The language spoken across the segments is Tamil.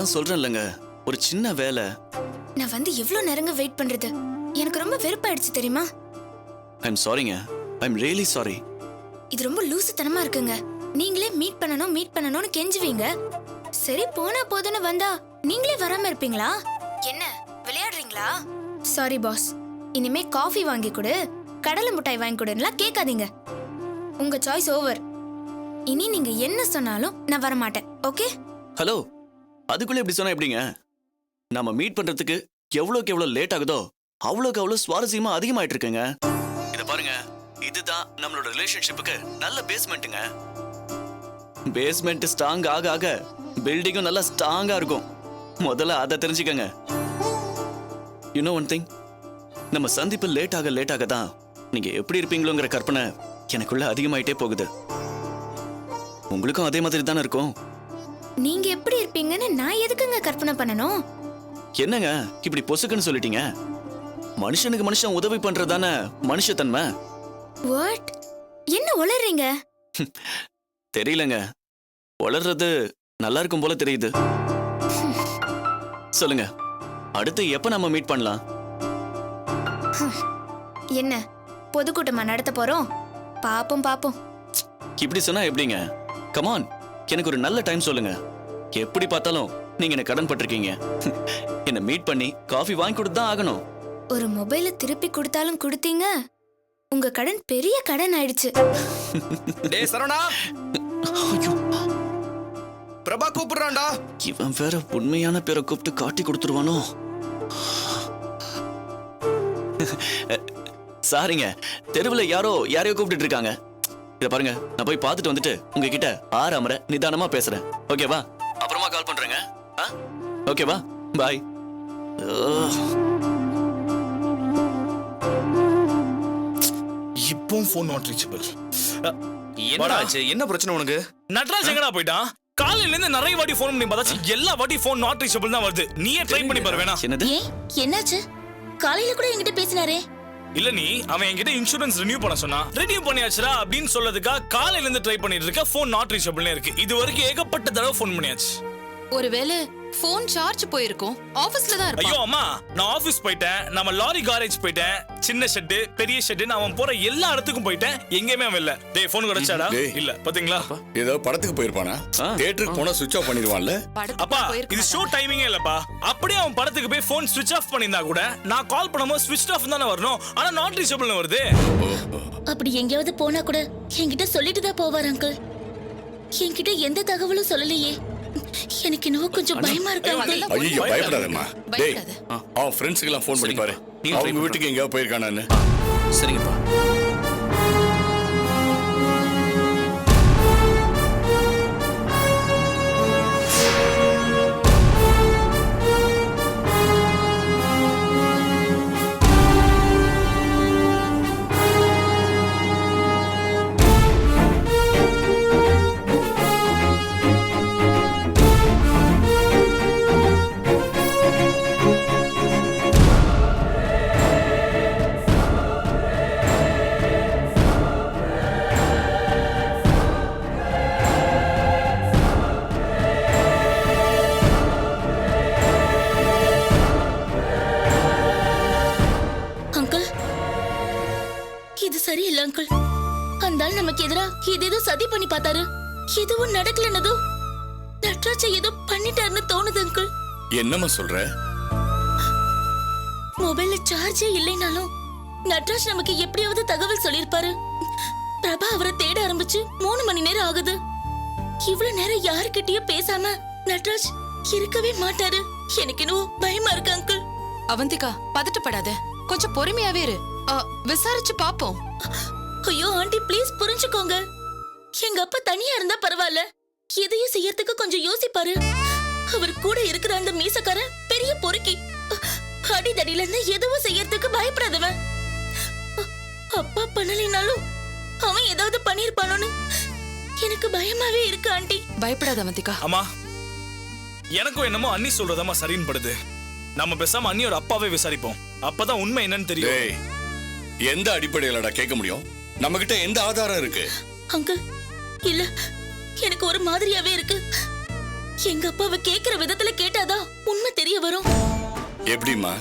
அதான் சொல்றேன்லங்க, ஒரு சின்ன வேலை. நான் வந்து எவ்வளவு நேரங்க வெயிட் பண்றது? எனக்கு ரொம்ப வெறுப்பாயிடுச்சு தெரியுமா? ஐம் சாரிங்க, ஐம் ரியலி சாரி. இது ரொம்ப லூசுத்தனமா இருக்குங்க. நீங்களே மீட் பண்ணணும்னு கெஞ்சுவீங்க. சரி போனா போதுன்னு வந்தா நீங்களே வராம இருப்பீங்களா? என்ன விளையாடுறீங்களா? சாரி பாஸ், இனிமே காஃபி வாங்கி கொடு, கடலை மிட்டாய் வாங்கி கொடுன்னுலாம் கேட்காதீங்க. உங்க சாய்ஸ் ஓவர். இனி நீங்க என்ன சொன்னாலும் நான் வர மாட்டேன். ஓகே? ஹலோ, அதுக்குள்ள இப்படி சொன்னா எப்படிங்க? நாம மீட் பண்றதுக்கு எவ்வளவுக்கு எவ்வளவு லேட் ஆகுதோ அவ்வளவுக்கு அவ்வளவு சுவாரஸ்யமா அதிகமாயிட்டு இருக்குங்க. இத பாருங்க, இதுதான் நம்மளோட ரிலேஷன்ஷிப்புக்கு நல்ல பேஸ்மெண்ட்டுங்க. பேஸ்மெண்ட் ஸ்ட்ராங் ஆக ஆக பில்டிங்கும் நல்லா ஸ்ட்ராங்கா இருக்கும். முதல்ல அதை தெரிஞ்சுக்கங்க. யூ நோ ஒன் திங், நம்ம சந்திப்பு லேட் ஆக தான் நீங்க எப்படி இருப்பீங்களோங்கிற கற்பனை எனக்குள்ள அதிகமாயிட்டே போகுது. உங்களுக்கும் அதே மாதிரி தானே இருக்கும். நீங்க எப்படி இருப்பீங்கன்னு நான் எதுக்குங்க கற்பனை பண்ணணும்? என்னங்க இப்படி பொசுக்குன்னு சொல்லிட்டீங்க? மனுஷனுக்கு மனுஷன் உதவி பண்றதானே மனுஷத்தன்மை. வாட்? என்ன உளறீங்க? தெரியலங்க, வளர்றது நல்லா இருக்கும் போல தெரியுது. சொல்லுங்க, அடுத்து எப்ப நம்ம மீட் பண்ணலாம்? என்ன பொதுக்கூட்டமா நடத்த போறோம்? பாப்போம். இப்படி சொன்னா எப்படிங்க? கமான், எனக்கு ஒரு நல்ல டைம் சொல்லுங்க. எப்படி பார்த்தாலும் நீங்க என்ன கடன் பட்டிருக்கீங்க. என்ன மீட் பண்ணி காஃபி வாங்கி கொடுத்து தான் ஆகணும். ஒரு மொபைல திருப்பி கொடுத்தாலும் கொடுத்தீங்க. உங்க கடன் பெரிய கடன் ஆயிடுச்சு. டேய் சரவணா, ஐயோ, பிரபா கூப்பிடுறான்டா. இவன் வேற உண்மையான பேரை கூப்பிட்டு காட்டி கொடுத்துருவானோ? சாரிங்க, தெருவுல யாரையோ கூப்பிட்டு இருக்காங்க. இத பாருங்க, நான் போய் பார்த்துட்டு வந்துட்டு உங்ககிட்ட ஆறாமற நிதானமா பேசுறேன். ஓகேவா? அப்புறமா கால் பண்றேங்க. ஓகேவா? பாய். இப்போ ஃபோன் நாட் ரீச்சபிள். என்னடாச்சு? என்ன பிரச்சனை உனக்கு? நட்ராஜ் எங்கடா போயிட்டான்? காலையில இருந்து நிறைய வாட்டி ஃபோன் பண்ணி பார்த்தாச்சு, எல்லா வாட்டி ஃபோன் நாட் ரீச்சபிள் தான் வருது. நீயே ட்ரை பண்ணி பாரு வேணா? என்னது? ஏன் என்னாச்சு? காலையில கூட என்கிட்ட பேசினாரே. இல்ல நீ அவன் என்கிட்ட இன்சூரன்ஸ் ரினியூ பண்ண சொன்னா, ரினியூ பண்ணியாச்சுடா அப்படின்னு சொல்லதுக்கா காலையில இருந்து ட்ரை பண்ணிட்டு இருக்க. ஃபோன் நாட் ரீச்சபிள்னே இருக்கு. இது வரைக்கும் ஏகப்பட்ட தடவை ஃபோன் பண்ணியாச்சு. ஒருவேளை போன் சார்ஜ் போயிருக்கும், ஆபீஸ்ல தான் இருப்பான். ஐயோ அம்மா, நான் ஆபீஸ் போயிட்டேன், நம்ம லாரி காரேஜ் போயிட்டேன், சின்ன ஷெட் பெரிய ஷெட், அவன் போற எல்லா இடத்துக்கும் போயிட்டேன், எங்கேயுமே அவன் இல்ல. டேய் ஃபோன் கிடைச்சாடா? இல்ல பாத்தீங்களா? ஏதோ படத்துக்கு போயிருப்பானா? தியேட்டருக்கு போனா சுவிட்ச் ஆஃப் பண்ணிடுவான்ல. அப்பா இது ஷோ டைமிங்கே இல்லப்பா. அப்படியே அவன் படத்துக்கு போய் ஃபோன் சுவிட்ச் ஆஃப் பண்ணிருந்தா கூட நான் கால் பண்ணும்போது சுவிட்ச் ஆஃப் தானே வரணும், ஆனா நாட் ரீச்சபிள்னு வருது. அப்படி எங்கேயாவது போனா கூட என்கிட்ட சொல்லிட்டு தான் போவார் அங்கிள். என்கிட்ட எந்த தகவலும் சொல்லலையே. எனக்கு இன்னும் கொஞ்சம் பயமா இருக்கு அங்கிள். ஐயோ பயப்படாதம்மா. டேய், பயப்படாத. அவன் ஃப்ரெண்ட்ஸ்க்கு எல்லாம் ஃபோன் பண்ணி பாரு. நீங்க அவங்க வீட்டுக்கு எங்கேயாவது போயிருக்கானான்னு. சரிங்கப்பா. அங்கிள், இது சரியில்லை அங்கிள். அந்த ஆள் நமக்கு எதிரா ஏதேதோ சதி பண்ணி பார்த்தாரு. எதுவும் நடக்கலன்னதோ நட்ராஜ ஏதோ பண்ணிட்டாருன்னு தோணுது அங்கிள். என்னம்மா சொல்ற? மொபைல்ல சார்ஜே இல்லைனாலும் நட்ராஜ் நமக்கு எப்படியாவது தகவல் சொல்லிருப்பாரு. பிரபா அவரை தேட ஆரம்பிச்சு 3 மணி நேரம் ஆகுது. இவ்வளவு நேரம் யாருக்கிட்டயும் பேசாம நட்ராஜ் இருக்கவே மாட்டாரு. எனக்கு இன்னும் பயமா இருக்கு அங்கிள். அவந்திகா பதட்டப்படாத, கொஞ்சம் பொறுமையாவே இரு. விசாரிச்சு பாப்போம். ஐயோ ஆண்டி ப்ளீஸ் புரிஞ்சுக்கோங்க. எங்க அப்பா தனியா இருந்தா பரவாயில்ல, எதையும் செய்யறதுக்கு கொஞ்சம் யோசிப்பாரு. அவர் கூட இருக்கிற அந்த மீசக்கார பெரிய பொறுக்கி, அடிதடியில இருந்து எதுவும் செய்யறதுக்கு பயப்படாதவன். அப்பா பண்ணலினாலும் அவன் ஏதாவது பண்ணிருப்பானோன்னு எனக்கு பயமாவே இருக்கு ஆண்டி. பயப்படாத அவந்திகா. அம்மா, எனக்கும் என்னமோ அண்ணி சொல்றதாமா சரின்னு படுது. நம்ம பேசாம அண்ணியோட அப்பாவே விசாரிப்போம், அப்பதான் உண்மை என்னன்னு தெரியும். டேய், எந்த அடிப்படையிலடா கேட்க முடியும்? நம்ம கிட்ட எந்த ஆதாரம் இருக்கு? அங்கிள் இல்ல, எனக்கு ஒரு மாதிரியாவே இருக்கு. எங்க அப்பாவை கேக்குற விதத்துல கேட்டாதான் உண்மை தெரிய வரும். எப்படிம்மா?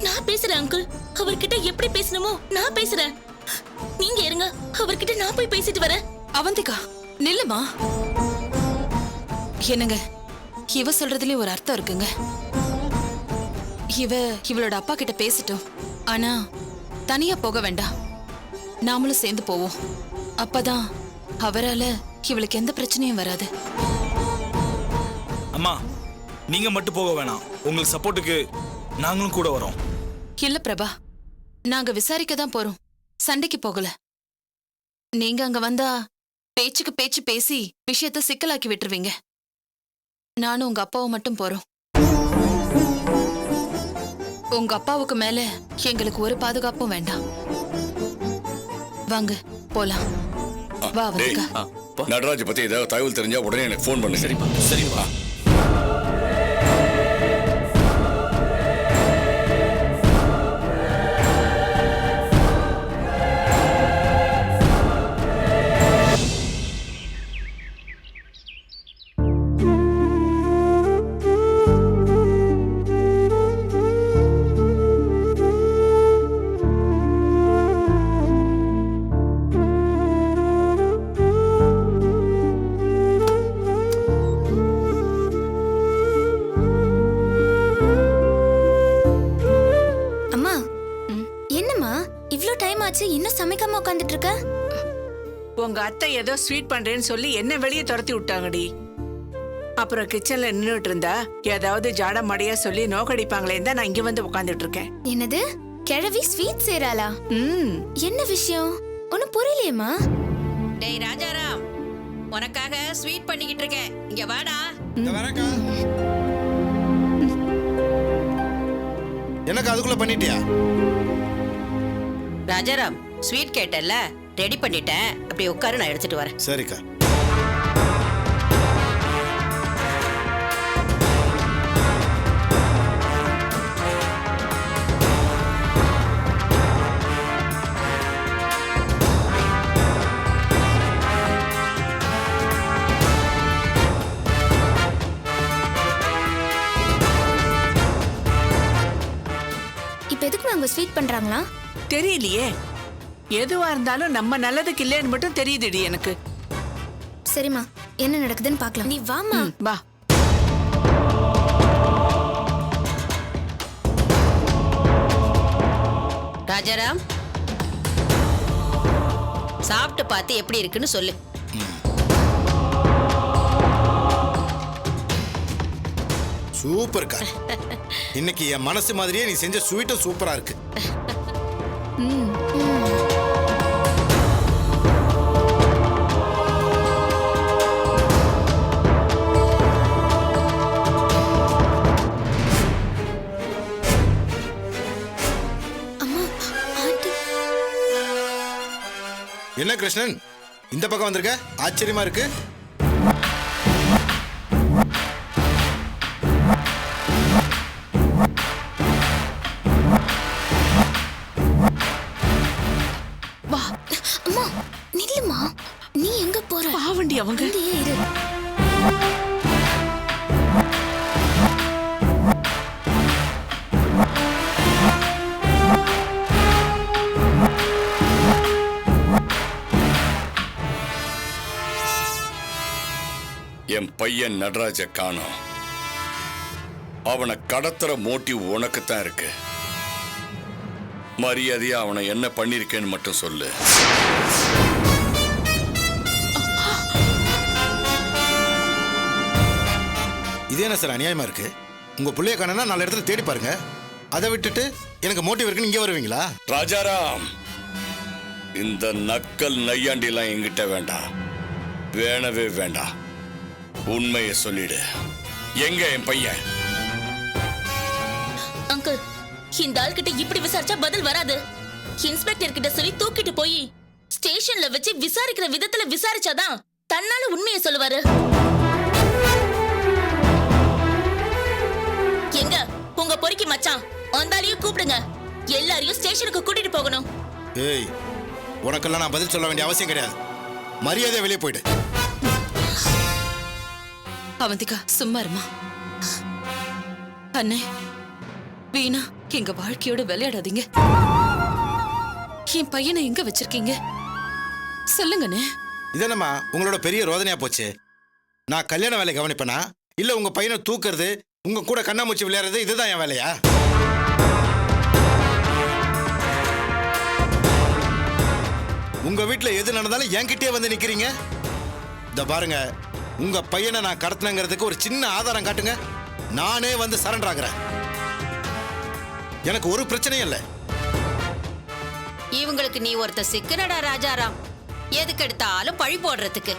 நான் பேசுறேன் அங்கிள். அவர்கிட்ட எப்படி பேசணுமோ நான் பேசுறேன். நீங்க இருங்க, அவர்கிட்ட நான் போய் பேசிட்டு வரேன். அவந்திகா நில்லுமா. என்னங்க, இவ சொல்றதுலயும் ஒரு அர்த்தம் இருக்குங்க. இவளோட அப்பா கிட்ட பேசிட்டோம். ஆனா தனியா போக வேண்டாம், நாமளும் சேர்ந்து போவோம். அப்பதான் அவரால இவளுக்கு எந்த பிரச்சனையும் வராது. அம்மா, நீங்க மட்டும் போக வேணாம். உங்களுக்கு சப்போர்ட்டுக்கு நாங்களும் கூட வரோம். இல்ல பிரபா, நாங்க விசாரிக்க தான் போறோம், சண்டைக்கு போகல. நீங்க அங்க வந்தா பேச்சுக்கு பேச்சு பேசி விஷயத்த சிக்கலாக்கி விட்டுருவீங்க. நானும் உங்க அப்பாவும் மட்டும் போறோம். உங்க அப்பாவுக்கு மேல எங்களுக்கு ஒரு பாதுகாப்பும் வேண்டாம். வாங்க போலாம். வா டேய், வந்திகா. நடராஜ் பத்தி ஏதாவது தகவல் தெரிஞ்சா உடனே எனக்கு ஃபோன் பண்ணு. சரிப்பா? சரிப்பா. அம்மா, என்னம்மா இவ்ளோ டைம் ஆச்சு இன்னும் சமைக்காம உட்காந்துட்டு இருக்க? உங்க அத்தை ஏதோ ஸ்வீட் பண்றேன்னு சொல்லி என்ன வெளியே துரத்தி விட்டாங்கடி. அப்புறம் கிச்சன்ல நின்னுட்டு இருந்தா ஏதாவது ஜாட மடையா சொல்லி நோக்கடிப்பாங்களேன்னு தான் நான் இங்க வந்து உட்காந்துட்டு இருக்கேன். என்னது, கிழவி ஸ்வீட் செய்றாளா? என்ன விஷயம் ஒன்னும் புரியலையேம்மா. டேய் ராஜாராம், உனக்காக ஸ்வீட் பண்ணிக்கிட்டு இருக்கேன், இங்க வாடா. எனக்கு அதுக்குள்ள பண்ணிட்டியா? ராஜாராம், ஸ்வீட் கேட்டல்ல, ரெடி பண்ணிட்டேன். அப்படி உட்காரு, நான் எடுத்துட்டு வரேன். சரிக்கா. இப்ப எதுக்கு அவங்க ஸ்வீட் பண்றாங்களா? தெரியலையே, எதுவா இருந்தாலும் நம்ம நல்லதுக்கு இல்லைன்னு மட்டும் தெரியுதுடி எனக்கு. சரிம்மா, என்ன நடக்குதுன்னு பார்க்கலாம். நீ வாமா. வா. ராஜாராம், சாப்பிட்டு பார்த்து எப்படி இருக்குன்னு சொல்லு. சூப்பர்க்கா. இன்னைக்கு என் மனசு மாதிரியே நீ செஞ்ச ஸ்வீட்டும் சூப்பரா இருக்கு. அம்மா, ஆண்டி. என்ன கிருஷ்ணன், இந்த பக்கம் வந்திருக்க? ஆச்சரியமா இருக்கு. வா. அம்மா நில்லுமா, நீ எங்க போற? பாவண்டி அவங்க. இங்கேயே இரு. என் பையன் நடராஜ காணோம். அவனை கடத்துற மோட்டிவ் உனக்குத்தான் இருக்கு. மரியாதையா அவனை என்ன பண்ணிருக்கேன்னு மட்டும் சொல்லு. இது என்ன சார் அநியாயமா இருக்கு? உங்க பிள்ளைய காணனா 4 இடத்துல தேடி பாருங்க. அதை விட்டுட்டு எனக்கு மோட்டிவ் இருக்குன்னு இங்கே வருவீங்களா? ராஜாராம், இந்த நக்கல் நையாண்டிலாம் என்கிட்ட வேண்டாம், வேணவே வேண்டாம். உண்மையை சொல்லிடு. எங்க என் பையன்? அங்கிள், இந்த ஆள் கிட்ட இப்படி விசாரிச்சா பதில் வராது. இன்ஸ்பெக்டர் கிட்ட சொல்லி தூக்கிட்டு போய் ஸ்டேஷன்ல வச்சு விசாரிக்கிற விதத்துல விசாரிச்சாதான் தன்னால உண்மையை சொல்லுவாரு. எங்க உங்க பொறுக்கி மச்சான் வந்தாலையும் கூப்பிடுங்க. எல்லாரையும் ஸ்டேஷனுக்கு கூட்டிட்டு போகணும். ஏய், உனக்கெல்லாம் நான் பதில் சொல்ல வேண்டிய அவசியம் கிடையாது. மரியாதையா வெளியே போயிடு. அவந்திகா சும்மா இருமா. அண்ணே, வீணா எங்க வாழ்க்கையோட விளையாடாதீங்க. என் பையனை எங்க வச்சிருக்கீங்க சொல்லுங்கண்ணே. இதென்னம்மா உங்களோட பெரிய ரோதனையா போச்சு? நான் கல்யாண வேலை கவனிப்பேனா இல்ல உங்க பையனை தூக்குறது உங்க கூட கண்ணாமூச்சி விளையாடுறது இதுதான் என் வேலையா? உங்க வீட்டுல எது நடந்தாலும் என்கிட்டயே வந்து நிக்கிறீங்க. இத பாருங்க, உங்க பையனை நான் கடத்தினங்கிறதுக்கு ஒரு சின்ன ஆதாரம் காட்டுங்க, நானே வந்து சரண்டர் ஆகுறேன். எனக்கு ஒரு பிரச்சனையும் இல்லை. இவங்களுக்கு நீ ஒருத்த சிக்கனடா ராஜாராம். எதுக்கு எடுத்தாலும் பழி போடுறதுக்கு.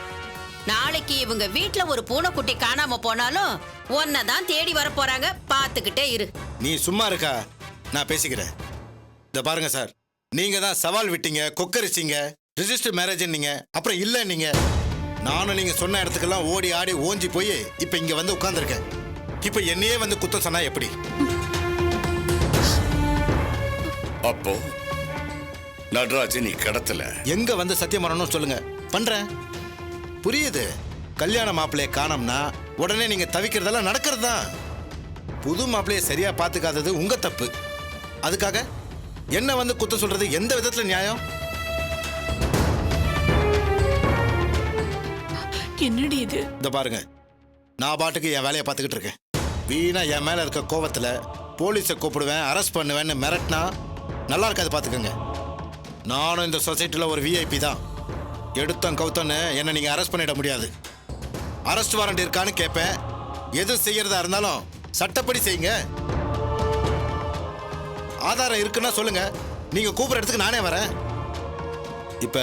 நாளைக்கு இவங்க வீட்ல ஒரு பூனைக்குட்டி காணாம போனாலும் தான் தேடி வர போறாங்க. பாத்துக்கிட்டே இரு. நீ சும்மா இருக்கா, நான் பேசிக்கிறேன். இத பாருங்க சார், நீங்க தான் சவால் விட்டீங்க, கொக்கரிச்சிங்க, ரிஜிஸ்டர் மேரேஜ் நீங்க, அப்புறம் இல்ல நீங்க. நானும் நீங்க சொன்ன இடத்துக்கெல்லாம் ஓடி ஆடி ஓஞ்சி போய் இப்ப இங்க வந்து உட்கார்ந்துருக்கேன். இப்ப என்னையே வந்து குத்தம் சொன்னா எப்படி? அப்போ நடராஜ் நீ கடத்தல? எங்க வந்து சத்தியம் பண்ணணும் சொல்லுங்க, பண்றேன். புரியுது, கல்யாண மாப்பிள்ளைய காணோம்னா உடனே நீங்க தவிக்கிறதெல்லாம் நடக்கிறது தான். புது மாப்பிள்ளைய சரியா பாத்துக்காதது உங்க தப்பு. அதுக்காக என்ன வந்து குத்த சொல்றது எந்த விதத்துல நியாயம்? என்னடி இது? இந்த பாருங்க, நான் பாட்டுக்கு என் வேலையை பார்த்துக்கிட்டு இருக்கேன். வீணா என் மேல இருக்க கோவத்துல போலீஸை கூப்பிடுவேன், அரெஸ்ட் பண்ணுவேன்னு மிரட்டினா நல்லா இருக்காது, பார்த்துக்கோங்க. நானும் இந்த சொசைட்டியில் ஒரு விஐபி தான். எடுத்தோம் கவுத்தோன்னு என்னை நீங்கள் அரெஸ்ட் பண்ணிட முடியாது. அரெஸ்ட் வாரண்ட் இருக்கான்னு கேட்பேன். எது செய்யறதா இருந்தாலும் சட்டப்படி செய்யுங்க. ஆதாரம் இருக்குன்னா சொல்லுங்க, நீங்கள் கூப்பிட்ற இடத்துக்கு நானே வரேன். இப்போ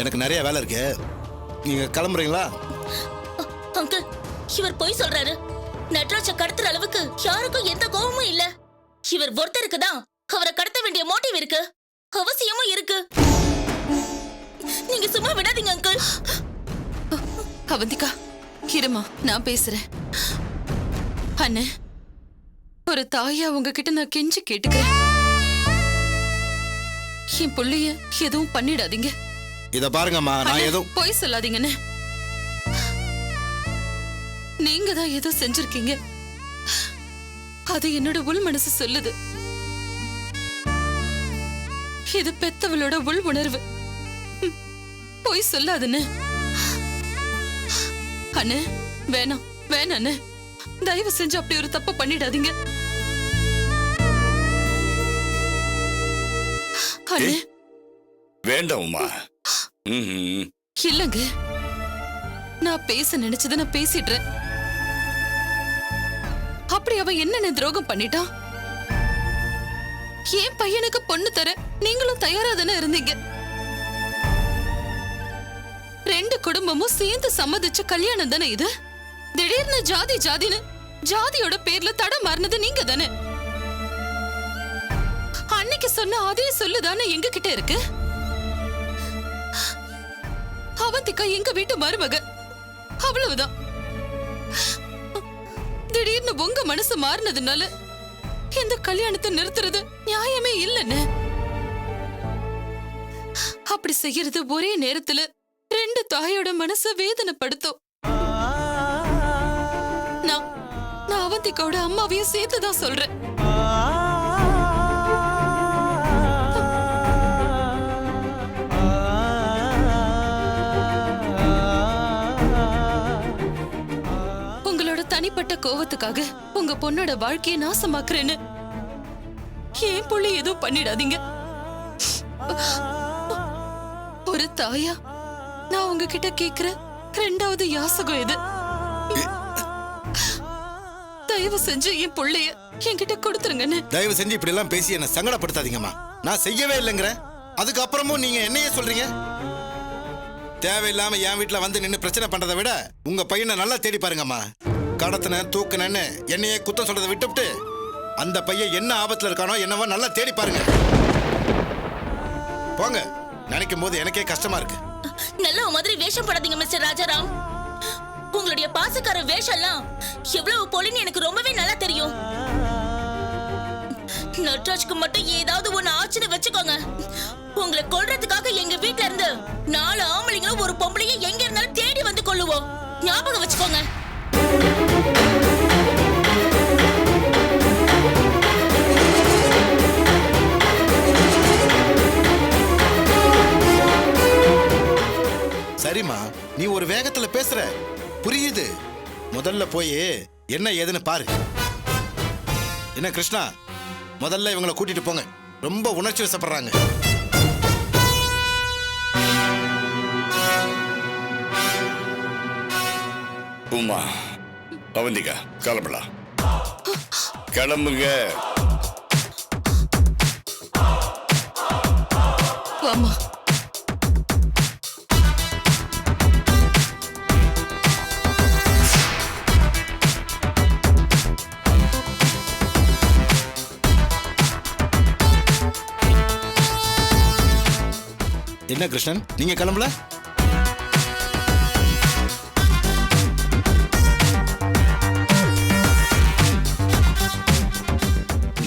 எனக்கு நிறைய வேலை இருக்கு, நீங்கள் கிளம்புறீங்களா? அங்கிள், இவர் போய் சொல்றாரு. நட்ராஜ கடத்துற அளவுக்கு யாருக்கும் எந்த கோபமும் இல்ல. இவர் ஒருத்தருக்கு தான் அவரை கடத்த வேண்டிய மோட்டிவ் இருக்கு, அவசியமும் இருக்கு. நீங்க சும்மா விடாதீங்க அங்கிள். அவந்திகா இருமா, நான் பேசுறேன். அண்ணே, ஒரு தாயா உங்ககிட்ட நான் கெஞ்சி கேட்டுக்கிறேன். என் புள்ளைய எதுவும் பண்ணிடாதீங்க. இத பாருங்கம்மா, நான் எதுவும் போய் சொல்லாதீங்கண்ணே. நீங்க தான் ஏதோ செஞ்சிருக்கீங்க, அது என்னோட உள் மனசு சொல்லுது. இது பெத்தவளோட உள் உணர்வு. போய் சொல்லாதுன்னு. அண்ணே வேணாம் வேணாண்ணே, தயவு செஞ்சு அப்படி ஒரு தப்பு பண்ணிடாதீங்க. அண்ணே வேண்டாம்மா. இல்லங்க, நான் பேச நினைச்சதை நான் பேசிடுறேன். அப்படி அவன் என்னென்ன துரோகம் பண்ணிட்டான்? என் பையனுக்கு பொண்ணு தர நீங்களும் தயாரா தானே இருந்தீங்க. 2 குடும்பமும் சேர்ந்து சம்மதிச்ச கல்யாணம் தானே இது. திடீர்னு ஜாதி ஜாதின்னு ஜாதியோட பேர்ல தடம் மாறினது நீங்க தானே. அன்னைக்கு சொன்ன அதே சொல்லுதானே எங்க கிட்ட இருக்கு. அவந்திகா எங்க வீட்டு மருமக, அவ்வளவுதான். திடீர்னு உங்க மனசு மாறினதுனால இந்த கல்யாணத்தை நிறுத்துறது நியாயமே இல்லைன்னு. அப்படி செய்யறது ஒரே நேரத்துல 2 தாயோட மனச வேதனைப்படுத்தும். நான் அவந்திகாவோட அம்மாவையும் சேர்த்துதான் சொல்றேன். உங்களோட தனிப்பட்ட கோவத்துக்காக உங்க பொண்ணோட வாழ்க்கையை நாசமாக்குறேன்னு ஏன் புள்ளி எதுவும் பண்ணிடாதீங்க. ஒரு தாயா நான் உங்ககிட்ட கேக்குற 2வது யாசகம் இது. தயவு செஞ்சு என் புள்ளைய என்கிட்ட கொடுத்துருங்கன்னு. தயவு செஞ்சு இப்படி எல்லாம் பேசி என்ன சங்கடப்படுத்தாதீங்கம்மா. நான் செய்யவே இல்லைங்கிற, அதுக்கப்புறமும் நீங்க என்னையே சொல்றீங்க. தேவையில்லாம என் வீட்டுல வந்து நின்று பிரச்சனை பண்றதை விட உங்க பையனை நல்லா தேடி பாருங்கம்மா. கடத்தின தூக்குனன்னு என்னையே குத்தம் சொல்றதை விட்டுவிட்டு அந்த பையன் என்ன ஆபத்துல இருக்கானோ என்னவோ நல்லா தேடி பாருங்க. போங்க, நினைக்கும் போது எனக்கே கஷ்டமா இருக்கு. நல்ல மாதிரி வேஷம் படாதீங்க மிஸ்டர் ராஜாராம். உங்களுடைய பாசக்கார வேஷம்லாம் எவ்வளவு போலின்னு எனக்கு ரொம்பவே நல்லா தெரியும். நட்ராஜ்க்கு மட்டும் ஏதாவது ஒண்ணு ஆச்சுன்னு வச்சுக்கோங்க, உங்களை கொல்றதுக்காக எங்க வீட்ல இருந்து 4 ஆம்பளைங்களும் ஒரு பொம்பளையும் எங்க இருந்தாலும் தேடி வந்து கொள்ளுவோம். ஞாபகம் வச்சுக்கோங்க. சரிம்மா, நீ ஒரு வேகத்துல பேசுற, புரியுது. முதல்ல போய் என்ன ஏதுன்னு பாரு. என்ன கிருஷ்ணா, முதல்ல இவங்களை கூட்டிட்டு போங்க. ரொம்ப உணர்ச்சி வசப்படுறாங்க. உமா, அவந்திகா, கிளம்பலாம். கிளம்புங்க. வாமா. என்ன கிருஷ்ணன், நீங்க கிளம்பல?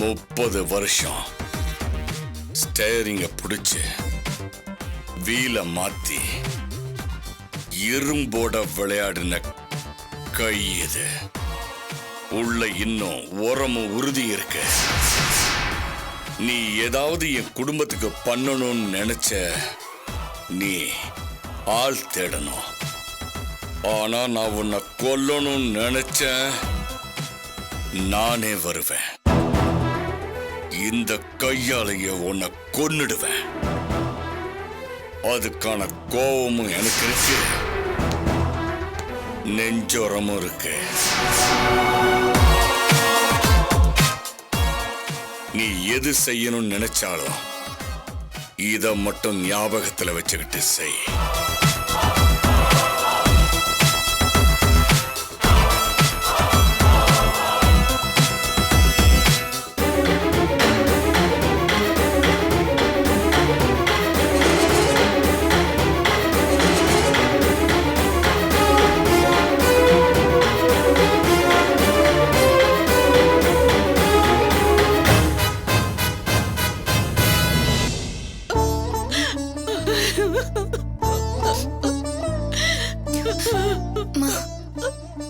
முப்பது வருஷம் ஸ்டேரிங்க பிடிச்சு வீல மாத்தி இரும்போட விளையாடின கை இது. உள்ள இன்னும் உரமும் உறுதி இருக்கு. நீ ஏதாவது என் குடும்பத்துக்கு பண்ணணும்னு நினைச்ச, நீ ஆள் தேடணும். ஆனா நான் உன்னை கொல்லணும்னு நினைச்சேன், நானே வருவேன். இந்த கையாலேயே உன்னை கொன்னுடுவேன். அதுக்கான கோபமும் எனக்கு இருக்கு, நெஞ்சோரமும் இருக்கு. நீ எது செய்யணும்னு நினைச்சாலும் இத மட்டும் ஞாபகத்துல வச்சுக்கிட்டு செய்.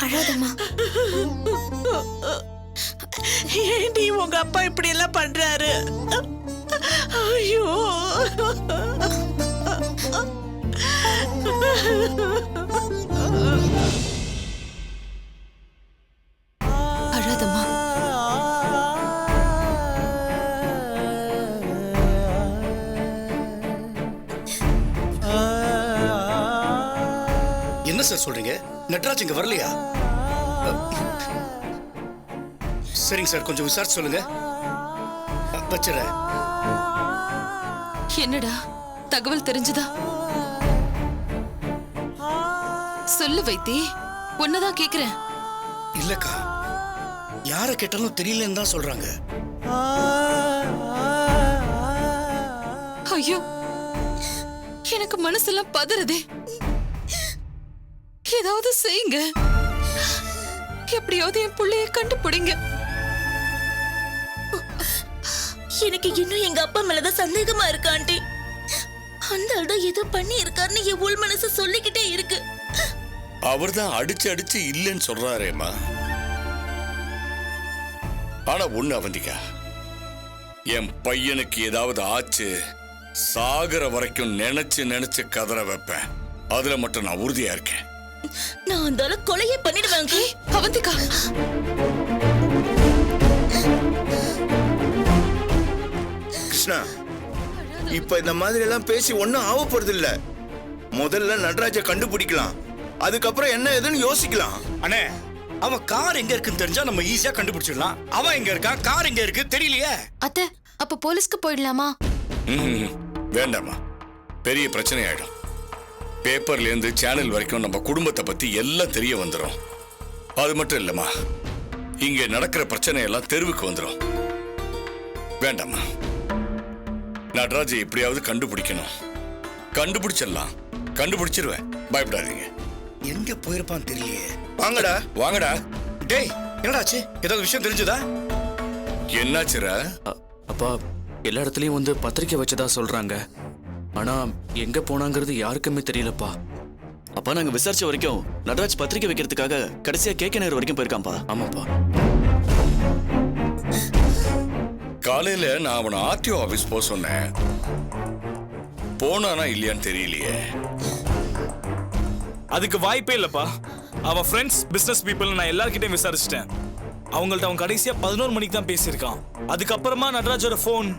அழாதம்மா. ஏண்டி உங்க அப்பா இப்படி எல்லாம் பண்றாரு? ஐயோ, அழாதம்மா. என்ன சார் சொல்றீங்க? நட்ராஜ் இங்க வரலையா? சரிங்க சார், கொஞ்சம் விசாரிச்சு சொல்லுங்க. வச்சுறேன். என்னடா தகவல் தெரிஞ்சுதா? சொல்லு வைத்தி, உன்னதான் கேக்குறேன். இல்லக்கா, யார கேட்டாலும் தெரியலன்னு தான் சொல்றாங்க. ஐயோ, எனக்கு மனசெல்லாம் பதறுதே. ஏதாவது செய்யுங்க. எப்படியாவது என் புள்ளைய கண்டுபிடிங்க. எனக்கு இன்னும் எங்க அப்பா மேலதான் சந்தேகமா இருக்கு ஆண்டி. அந்த ஆள் தான் ஏதோ பண்ணி இருக்காருன்னு என் உள் மனசு சொல்லிக்கிட்டே இருக்கு. அவர்தான் அடிச்சு அடிச்சு இல்லைன்னு சொல்றாரேம்மா. ஆனா ஒண்ணு அவந்திகா, என் பையனுக்கு ஏதாவது ஆச்சு, சாகர வரைக்கும் நினைச்சு நினைச்சு கதற வைப்பேன். அதுல மட்டும் நான் உறுதியா இருக்கேன். நான் அந்த ஆளை கொலையே பண்ணிடுவேன். அவந்திகா, கிருஷ்ணா, இப்ப இந்த மாதிரி எல்லாம் பேசி ஒன்னும் ஆக போறது இல்ல. முதல்ல நடராஜ கண்டுபிடிக்கலாம், அதுக்கப்புறம் என்ன ஏதுன்னு யோசிக்கலாம். அண்ணே, அவன் கார் எங்க இருக்குன்னு தெரிஞ்சா நம்ம ஈஸியா கண்டுபிடிச்சிடலாம். அவன் எங்க இருக்கா, கார் எங்க இருக்கு தெரியலையே. அத்தை, அப்ப போலீஸ்க்கு போயிடலாமா? வேண்டாமா, பெரிய பிரச்சனை ஆயிடும். பேப்பர்ல இருந்து சேனல் வரைக்கும் நம்ம குடும்பத்தை பத்தி எல்லாம் தெரிய வந்துடும். அது மட்டும் இல்லம்மா, இங்க நடக்கிற பிரச்சனை எல்லாம் தெருவுக்கு வந்துடும். வேண்டாமா, நடராஜை எப்படியாவது கண்டுபிடிக்கணும். கண்டுபிடிச்சிடலாம், கண்டுபிடிச்சிருவேன், பயப்படாதீங்க. எங்க போயிருப்பான்னு தெரியலையே. வாங்கடா வாங்கடா. டேய், என்னடாச்சு? ஏதாவது விஷயம் தெரிஞ்சதா? என்னாச்சுரா? அப்பா, எல்லா இடத்துலயும் வந்து பத்திரிக்கை வச்சதா சொல்றாங்க. ஆனா எங்க போனாங்கிறது யாருக்குமே தெரியலப்பா. அப்பா, நாங்க விசாரிச்ச வரைக்கும் நடராஜ் பத்திரிக்கை வைக்கிறதுக்காக கடைசியா கேக்க நேரம் வரைக்கும் போயிருக்காம்பா. ஆமாப்பா. காலையில நான் அவனை ஆர்டிஓ ஆபீஸ் போக சொன்னேன். போனானா இல்லையான்னு தெரியலையே. அதுக்கு வாய்ப்பே இல்லப்பா. அவன் ஃப்ரெண்ட்ஸ் பிசினஸ் பீப்புள் நான் எல்லார்கிட்டயும் விசாரிச்சிட்டேன். அவங்கள்ட்ட அவன் கடைசியா 11 மணிக்கு தான் பேசியிருக்கான். அதுக்கப்புறமா நடராஜோட ஃபோன்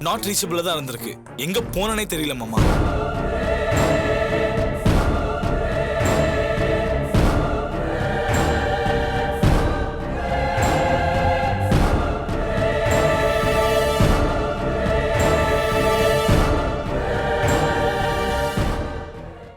நாட் ரீச்சபிளா தான் இருந்திருக்கு. எங்க போனனே தெரியல மாமா.